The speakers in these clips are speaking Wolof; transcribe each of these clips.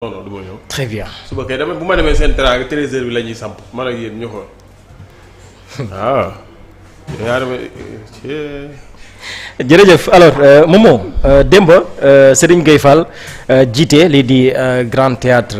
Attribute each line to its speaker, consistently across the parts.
Speaker 1: non non du ma ñëw.
Speaker 2: très bien.
Speaker 1: suba kay dama bu ma demee seen teraanga 13h bi la ñuy samp man ak yéen ñu xool waaw.
Speaker 2: jërëjëf alors Momo démb Serigne Gueye Fall jiite lii di Grand Théâtre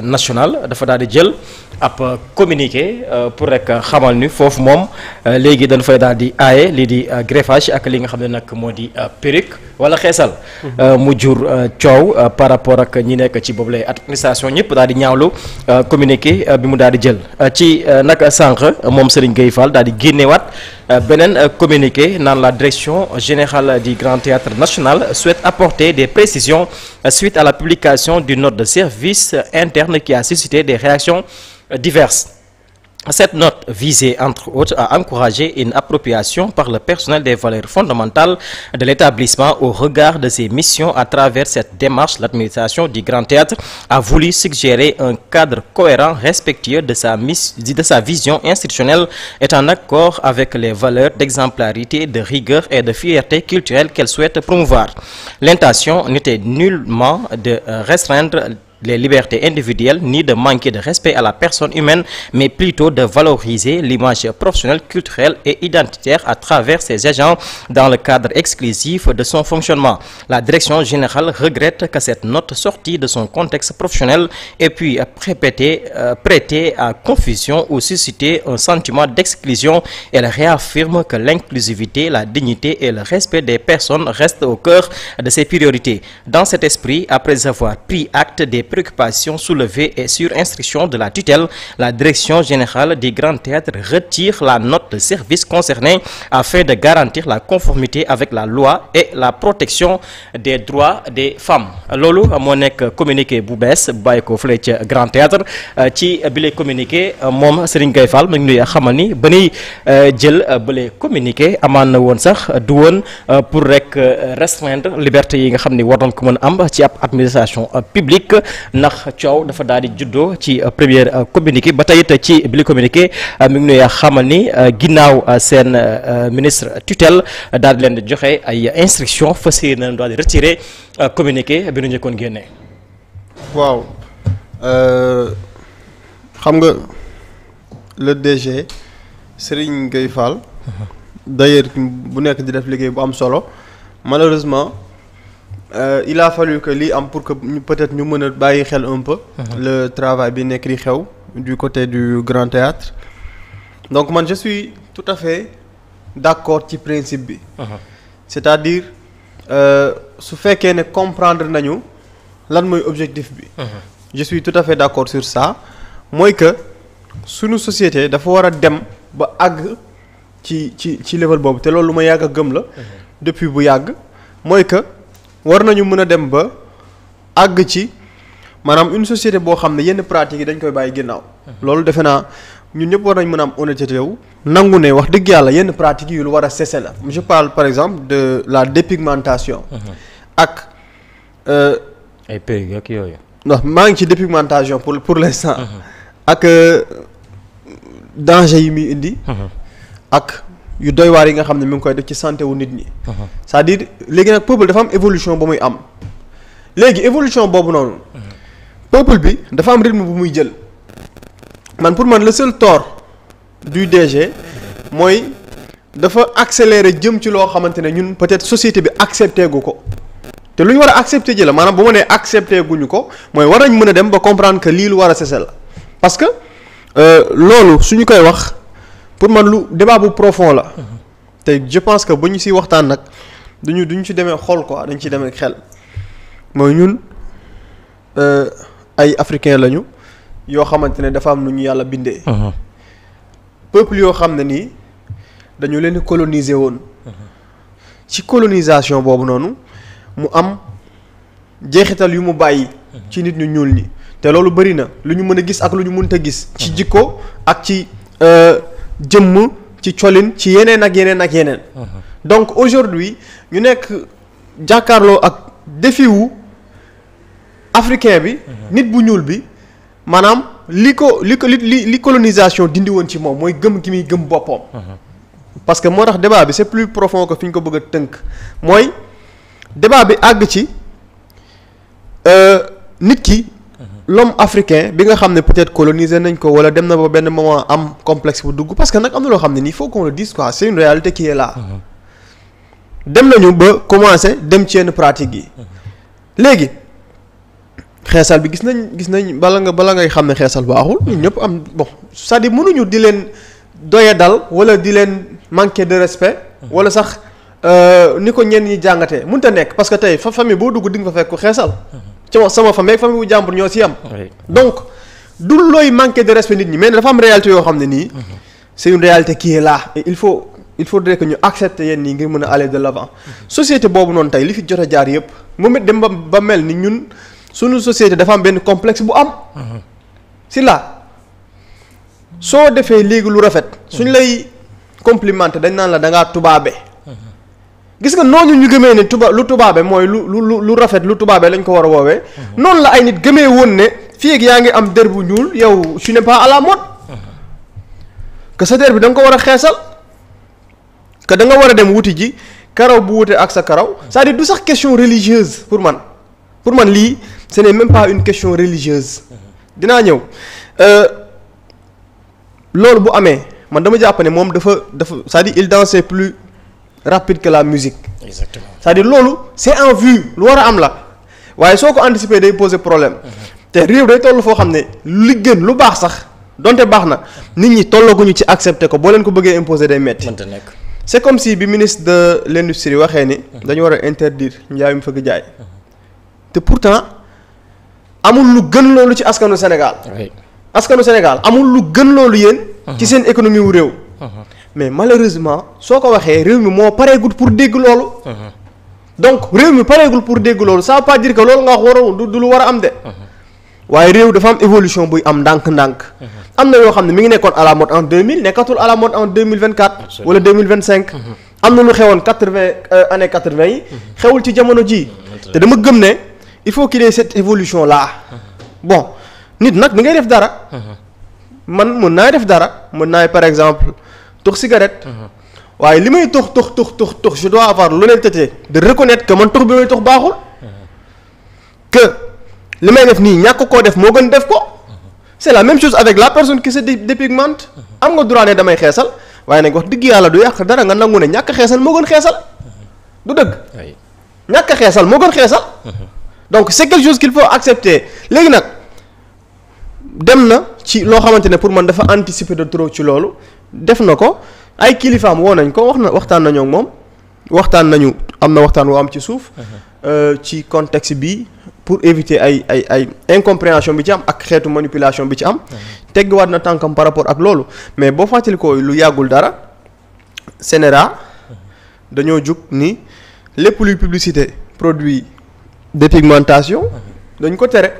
Speaker 2: National dafa daal di jël ab communiqué pour rek xamal ni foofu moom léegi dañu fay daal di aaye lii di greffage ak li nga xam ne nag moo di perruque wala xeesal. mu jur coow par rapport ak ñi nekk ci boobu lay administration ñëpp daal di ñaawlu communiqué bi mu daal di jël ci nag sànq moom Serigne Gueye Fall daal di génneewaat beneen communiqué naan la direction générale du Grand Théâtre National souhaite apporter des précisions suite à la publication d'une note de service interne qui a suscité des réactions diverses. Cette note visait entre autres à encourager une appropriation par le personnel des valeurs fondamentales de l'établissement au regard de ses missions. À travers cette démarche, l'administration du Grand Théâtre a voulu suggérer un cadre cohérent, respectueux de sa vision institutionnelle et en accord avec les valeurs d'exemplarité, de rigueur et de fierté culturelle qu'elle souhaite promouvoir. L'intention n'était nullement de restreindre les libertés individuelles ni de manquer de respect à la personne humaine, mais plutôt de valoriser l'image professionnelle, culturelle et identitaire à travers ses agents dans le cadre exclusif de son fonctionnement. La direction générale regrette que cette note sortie de son contexte professionnel ait pu prêter à confusion ou susciter un sentiment d'exclusion. Elle réaffirme que l'inclusivité, la dignité et le respect des personnes restent au cœur de ses priorités. Dans cet esprit, après avoir pris acte des préoccupations soulevées et sur instruction de la tutelle, la direction générale du Grand Théâtre retire la note de service concernée afin de garantir la conformité avec la loi et la protection des droits des femmes. loolu moo nekk communiqué bu bees bu bàyyi ko fële ca Grand Théâtre ci bile communiqué moom Serigne Gueye Fall ma ngi nuy xamal ni ba nuy jël bile communiqué amaan na woon sax du woon pour rek restreindre liberté yi nga xam ni war nañ ko mën a am ci ab administration publique. ndax coow dafa daal di juddoo ci première communiqué ba tey it ci bili communiqué mi ngi nuy xamal ni ginnaaw seen ministre tutelle daal di leen di joxe ay instructions fas yéene daal di retirer communiqué bi nu njëkkoon génnee.
Speaker 3: waaw xam nga le DG Serigne Gueye Fall d'ailleurs bu nekk di def liggéey bu am solo malheureusement. Il a fallu que lii am pour que peut-être ñu mën a bàyyi xel un peu le travail bi nekk di xew du côté du Grand Théâtre donc man je suis tout à fait d'accord ci principe bi c'est-à-dire su fekkee ne comprendre nañu lan mooy objectif bi je suis tout à fait d'accord sur ça mooy que suñu société dafa war a dem ba àgg ci level boobu te loolu lu ma yàgg a gëm la depuis bu yàgg mooy que war nañu mën a dem ba àgg ci maanaam une société boo xam ne yenn pratiques yi dañ koy bàyyi ginnaaw. loolu defe naa ñun ñëpp war nañ mën a am honnêteté wu nangu ne wax dëgg yàlla yenn pratiques yu lu war a cesser la. je parle par exemple de la dépigmentation. ak.
Speaker 2: ay perruques ak yooyu.
Speaker 3: non maa ngi ci dépigmentation pour l'instant. ak danger yi muy indi. ak. yu doy waar yi nga xam ne mi ngi koy def ci santé wu nit ñi. c'est-à-dire léegi nag peuple dafa am évolution ba muy am léegi évolution boobu noonu. peuple bi dafa am rythme bu muy jël man pour man le seul tort du DG mooy dafa accélérer jëm ci loo xamante ne ñun peut-être société bi accepté gu ko te lu ñu war a accepté ji la maanaam bu ma nee accepté guñu ko mooy war nañ mën a dem ba comprendre que lii lu war a cesser la parce que loolu suñu koy wax. pour man lu débat bu profond la te je pense que bu ñu ci waxtaan nag duñu ci demee xol quoi dañ ci demee xel mooy ñun ay africains lañu yoo xamante ne dafa am lu ñu yàlla bindee. peuple yoo xam ne nii dañu leen di coloniser woon. ci colonisation boobu noonu mu am jeexital yu mu bàyyi. ci nit ñu ñuul ñi te loolu bari na lu ñu mën a gis ak lu ñu mënta gis. ci jikko ak ci. jëmm ci colin ci yeneen ak yeneen ak yeneen. donc aujourd'hui ñu nekk jàkkaarloo ak défi wu africain bi. nit bu ñuul bi maanaam li colonisation dindi woon ci moom mooy gëm gi muy gëm boppam. parce que moo tax débat bi c'est plus profond que fi ñu ko bëgg a tënk mooy débat bi àgg ci nit ki l'homme africain bi nga xam ne peut-être colonisé nañ ko wala dem na ba benn moment am complexe bu dugg parce que nag am na loo xam ne nii faut qu'on le dise quoi c'est une réalité qui est là. dem nañu ba commencer dem ci yenn pratiques yi. léegi xeesal bi gis nañ bala ngay xam ne xeesal baaxul ñun ñëpp am bon c'est-à-dire mënuñu di leen doye dal wala di leen manquer de respect. wala sax ni ko ñenn ñi jàngatee mënut a nekk parce que tey famille boo dugg di nga fa fekk ku xeesal. ci sama famille ak famille bu jàmbur ñoo ci am. donc du looy manquer de respect nit ñi mais dafa am réalité yoo xam ne nii. c'est une réalité qui est là et il faudrait que ñu accepter yenn yi ngir mën a aller de l'avant. société boobu noonu tey li fi jot a jaar yëpp moom it dem ba mel ni ñun suñu société dafa am benn complexe bu am. si la soo defee léegi lu rafet. suñ lay complimenté dañ naan la da ngaa tubaabe. gis nga noonu ñu gëmee ne lu tubaabe mooy lu rafet lu tubaabe lañ ko war a woowee. noonu la ay nit gëmee woon ne fii ak yaa ngi am der bu ñuul yow tu n'es pas à la mode. que sa der bi da nga ko war a xeesal. que da nga war a dem wuti ji karaw bu wute ak sa karaw c'est-à-dire du sax question religieuse pour man lii ce n'est même pas une question religieuse. dinaa ñëw loolu bu amee man dama jàpp ne moom dafa c'est-à-dire il dansait plus rapide que la musique.
Speaker 2: Exactement.
Speaker 3: C'est-à-dire loolu c'est en vue lu war a am la waaye soo ko anticiper day poser problème. te réew day toll foo xam ne li gën lu baax sax donte baax na nit ñi tollaguñu ci accepter ko boo leen ko bëggee imposer day metti.
Speaker 2: mënta nekk.
Speaker 3: c'est comme si bi ministre de l'industrie waxee ni dañu war a interdire njaayum fëgg jaay te pourtant amul lu gën loolu ci askanu Sénégal. askanu Sénégal amul lu gën loolu yéen. ci seen économie wu réew. mais malheureusement soo ko waxee réew mi moo pareegul pour dégg loolu. donc réew mi pareegul pour dégg loolu ça veut pas dire que loolu nga wax waroon du lu war a am de. waaye réew dafa am évolution buy am ndànk-ndànk. am na yoo xam ne mi ngi nekkoon à la mode en 2000 nekkatul à la mode en 2024. wala 2025. am na lu xewoon 80 yi. xewul ci jamono ji te dama gëm ne il faut qu'il y ait cette évolution là. bon nit nag mi ngay def dara. man mën naay def dara mën naay par exemple tux cigarette. waaye li may tux je dois avoir l'honnêteté de reconnaître que man tux bi may tux baaxul. que li may def nii ñàkk koo def moo gën def ko. c'est la même chose avec la personne qui se dépigmente. am nga droit ne damay xeesal waaye nag wax dëgg yàlla du yàq dara nga nangu ne ñàkk xeesal moo gën xeesal. du dëgg. ñàkk xeesal moo gën xeesal. donc c'est quelque chose qu'il faut accepter léegi nag dem na ci loo xamante ne pour man dafa anticiper de trop ci loolu def na ko ay kilifaam woo nañ ko waxtaan nañoo ak moom am na waxtaan woo am ci suuf. ci contexte bi pour éviter ay incompréhension bi ci am ak xeetu manipulation bi ci am. teggiwaat na tànkam par rapport ak loolu mais boo fàttali ko lu yàggul dara CNRA dañoo jug ni lépp luy publicité produit dépigmentation dañ ko tere.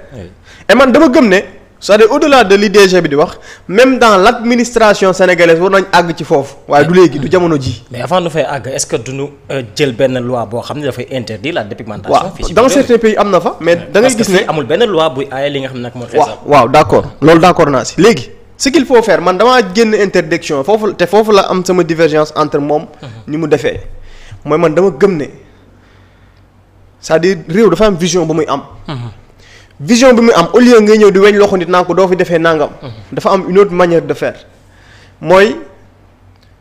Speaker 3: et man dama gëm ne c'est-à-dire au-delà de l'IDG bi di wax même dans l'administration sénégalaise war nañ àgg ci foofu waaye du léegi du jamono ji.
Speaker 2: mais avant nu fay àgg est-ce que duñu jël benn loi boo xam ne dafay interdire la dépigmentation.
Speaker 3: fii dans certains pays am na fa mais da ngay gis ne
Speaker 2: amul benn loi buy aaye li nga xam ne nag moo xeesal.
Speaker 3: waaw d'accord loolu d'accord naa si léegi ce qu'il faut faire man damaa génn interdiction foofu la am sama divergence entre moom ni mu defee mooy man dama gëm ne c'est-à-dire réew dafa am vision ba muy am. vision bi muy am au lieu ngay ñëw di weñ loxo nit naa ko doo fi defee nangam. dafa am une autre manière de faire mooy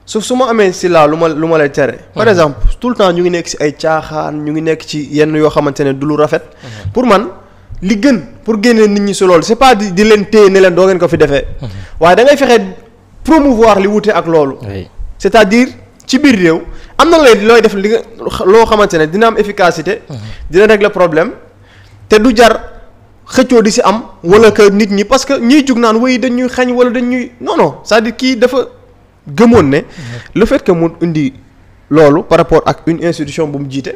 Speaker 3: su ma amee si laa lu ma lay tere. par exemple tout le temps ñu ngi nekk si ay caaxaan ñu ngi nekk ci yenn yoo xamante ne du lu rafet. pour man li gën pour génnee nit ñi si loolu c'est pas di leen téye ne leen doo ngeen ko fi defee. waaye da ngay fexe promouvoir li wute ak loolu. c'est-à-dire ci biir réew am na looy def li nga loo xamante ne dina am efficacité. dina régler problème te du jar. xëccoo di si am wala que nit ñi parce que ñiy jug naan way dañuy xañ wala dañuy non c'est-à-dire kii dafa gëmoon ne le fait que mu indi loolu par rapport ak une institution bu mu jiite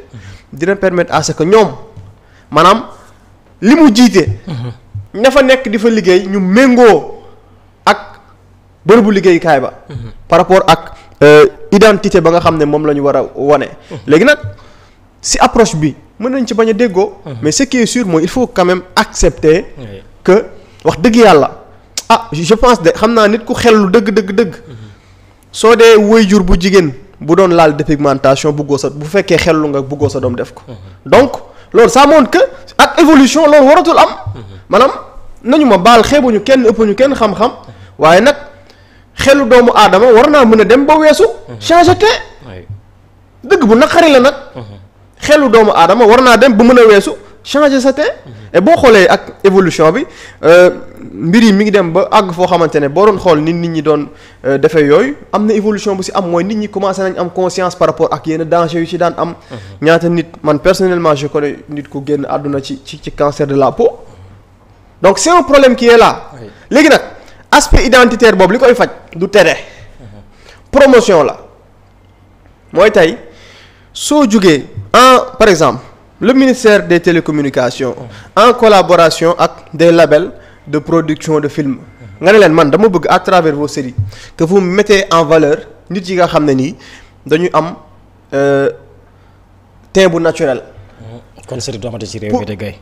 Speaker 3: dina permettre à ce que ñoom maanaam li mu jiite ña fa nekk di fa liggéey ñu méngoo ak bërëbu liggéeykaay ba par rapport ak identité ba nga xam ne moom la ñu war a wane léegi nag si approche bi mën nañ ci bañ a déggoo. mais ce qui est sûr mooy il faut quand même accepter. que wax dëgg yàlla je pense de xam naa nit ku xellu dëgg. soo dee waajur bu jigéen bu doon laal dépigmentation bu fekkee xellu nga bëggoo sa doom def ko. donc loolu ça montre que ak évolution loolu waratul am. maanaam nañu ma baal xeebuñu kenn ëpp ñu kenn xam-xam waaye nag xelu doomu aadama war naa mën a dem ba weesu changer te dëgg bu naqari la nag xelu doomu aadama war naa dem ba mën a weesu changer sa te et boo xoolee ak évolution bi mbir yi mi ngi dem ba àgg foo xamante ne boo doon xool nit ñi doon defee yooyu am na évolution bu si am mooy nit ñi commencé nañ am conscience par rapport ak yenn danger yu ci daan am ñaata nit man personnellement je connais nit ku génn àdduna ci cancer de la peau donc c'est un problème qui est là léegi nag aspect identitaire boobu li koy faj du tere promotion la mooy tey soo jugee par exemple le ministère des télécommunications en collaboration ak des labels de production de films nga ne leen man dama bëgg à travers vos séries que vous mettez en valeur nit yi nga xam ne nii dañu am teint bu naturel.
Speaker 2: kon série du amati ci réew mi de gay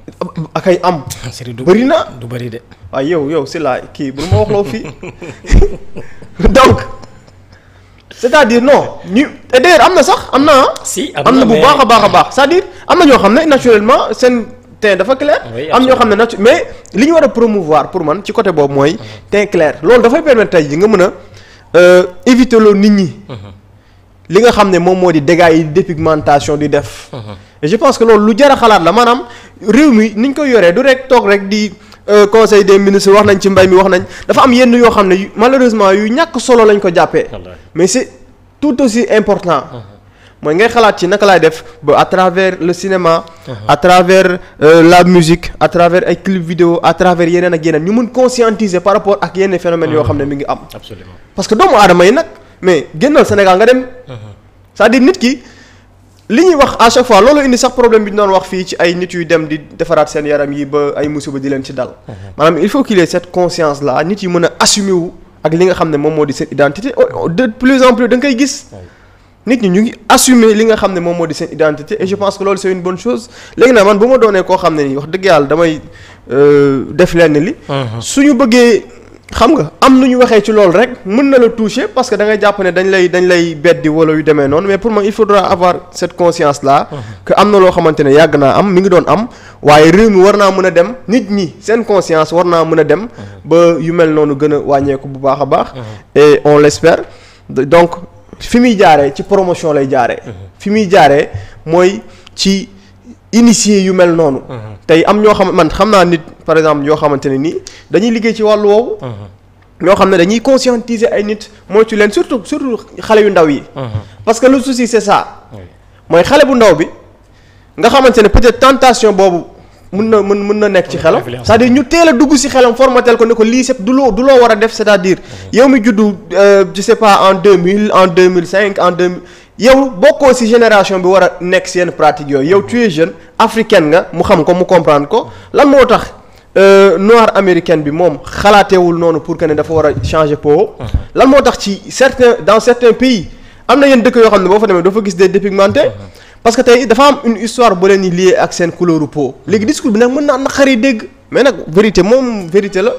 Speaker 3: akay am.
Speaker 2: série du
Speaker 3: bëri na
Speaker 2: du bëri de.
Speaker 3: waaw yow si laa kii bu ma wax loo fii donc c'est-à-dire non ñu et d'ailleurs am na sax am na
Speaker 2: si
Speaker 3: am na bu baax a baax c'est-à-dire am na ñoo xam ne naturellement seen teint dafa clair. am ñoo xam ne mais li ñu war a promouvoir pour man ci côté boobu mooy. teint clair loolu dafay permettre tey ji nga mën a éviter loo nit ñi. li nga xam ne moom moo di dégâts yi dépigmentation di def. et je pense que loolu lu jar a xalaat la maanaam réew mi ni ñu koy yoree du rek toog rek di conseil des ministres wax nañ ci mbay mi wax nañ dafa am yenn yoo xam ne malheureusement yu ñàkk solo lañ ko jàppee. mais c'est tout aussi important. mooy ngay xalaat ci naka laay def ba à travers le cinéma. à travers la musique à travers ay clips vidéo à travers yeneen ak yeneen ñu mun conscientiser par rapport ak yenn phénomènes yoo xam ne mi ngi am.
Speaker 2: absolument
Speaker 3: parce que doomu aadama yi nag mais génnal Sénégal nga dem. c'est-à-dire nit ki li ñuy wax à chaque fois loolu indi sax problème bi ñu doon wax fii ci ay nit yuy dem di defaraat seen yaram yi ba ay musiba di leen ci dal. maanaam il faut qu'il y ait cette conscience là nit yi mën a assumer wu ak li nga xam ne moom moo di seen identité de plus en plus da nga koy gis. nit ñi ñu ngi assumer li nga xam ne moom moo di seen identité et je pense que loolu c'est une bonne chose léegi nag man bu ma doonee koo xam ne nii wax dëgg yàlla damay def lenn li. suñu bëggee xam nga am nu ñu waxee ci loolu rek mën na la toucher parce que da ngay jàpp ne dañ lay beddi wala yu demee noonu mais pour moi il faudra avoir cette conscience là. que am na loo xamante ne yàgg naa am mi ngi doon am waaye réew mi war naa mën a dem nit ñi seen conscience war naa mën a dem. ba yu mel noonu gën a wàññeeku bu baax a baax. et on l'espère donc. fi muy jaaree ci promotion lay jaaree. fi muy jaaree mooy ci initier yu mel noonu. tey am ñoo xam man xam naa nit par exemple yoo xamante ne nii dañuy liggéey ci wàllu woowu. ñoo xam ne dañuy conscientiser ay nit moytu leen surtout xale yu ndaw yi. parce que le souci c'est ça. mooy xale bu ndaw bi nga xamante ne peut-être tentation boobu mën na nekk ci xelam. c'est-à-dire ñu teel a dugg ci xelam formatel ko ne ko lii c'est du loo war a def c'est-à-dire yow mi juddu je sais pas en 2000 en 2005 en 2000 yow bokkoo ci génération bi war a nekk ci yenn pratique yooyu yow tu es jeune africaine nga mu xam ko mu comprendre ko lan moo tax noir américaine bi moom xalaateewul noonu pour que ne dafa war a changer peau. lan moo tax ci dans certains pays am na yenn dëkk yoo xam ne boo fa demee doo fa gis des dépigmentés. parce que tey dafa am une histoire bu leen di lié ak seen couleur peau léegi discours bi nag mën naa naqari dégg mais nag vérité moom vérité la.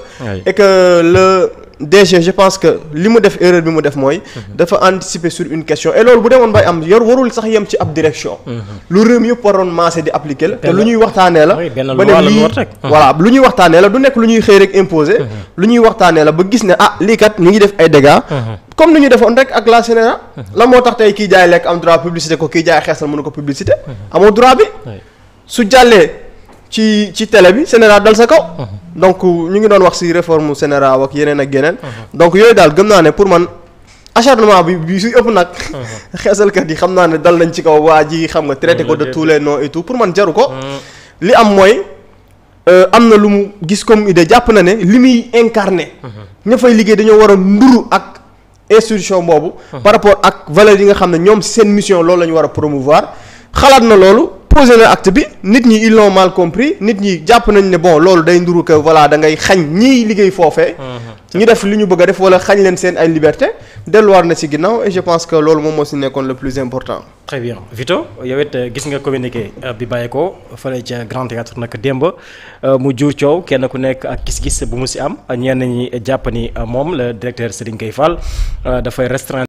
Speaker 3: et que le DG je pense que li mu def erreur bi mu def mooy. dafa anticiper sur une question et loolu bu demoon bay am warul sax yem ci ab direction. lu réew mi yëpp waroon maase di appliquer la. te lu ñuy waxtaanee la. ba ne lii voilà lu ñuy waxtaanee la du nekk lu ñuy xëy rek imposer. lu ñuy waxtaanee la ba gis ne lii kat ñu ngi def ay dégâts. comme ni ñu defoon rek ak la Sénégal. la moo tax tey kii jaay lekk am droit publicité ko kii jaay xeesal mënu ko publicité. amoo droit bi. su jàllee ci télé bi Sénégal dal sa kaw. donc ñu ngi doon wax ci réforme Sénégal ak yeneen ak yeneen. donc yooyu daal gëm naa ne pour man acharnement bi su ëpp nag. xeesalkat yi xam naa ne dal nañ ci kaw waa ji xam nga traité ko de tous les noms et tout pour man jaru ko. li am mooy am na lu mu gis comme idée jàpp na ne li muy incarné. ña fay liggéey dañoo war a nduru ak. institution boobu par rapport ak valeurs yi nga xam ne ñoom seen mission loolu la ñu war a promouvoir xalaat na loolu posé na acte bi nit ñi ils l'ont mal compris nit ñi jàpp nañ ne bon loolu day nduru que voilà da ngay xañ ñiy liggéey foofee ñu def li ñu bëgg a def wala xañ leen seen ay liberté delluwaat na ci ginnaaw et je pense que loolu moom moo ci nekkoon le plus important.
Speaker 2: très bien Vito yow it gis nga communiqué bi bàyyi ko fële ca Grand Théâtre nag démb mu jur coow kenn ku nekk ak gis-gis bu mu ci am ñenn ñi jàpp ni moom le directeur Serigne Gueye Fall dafay restreindre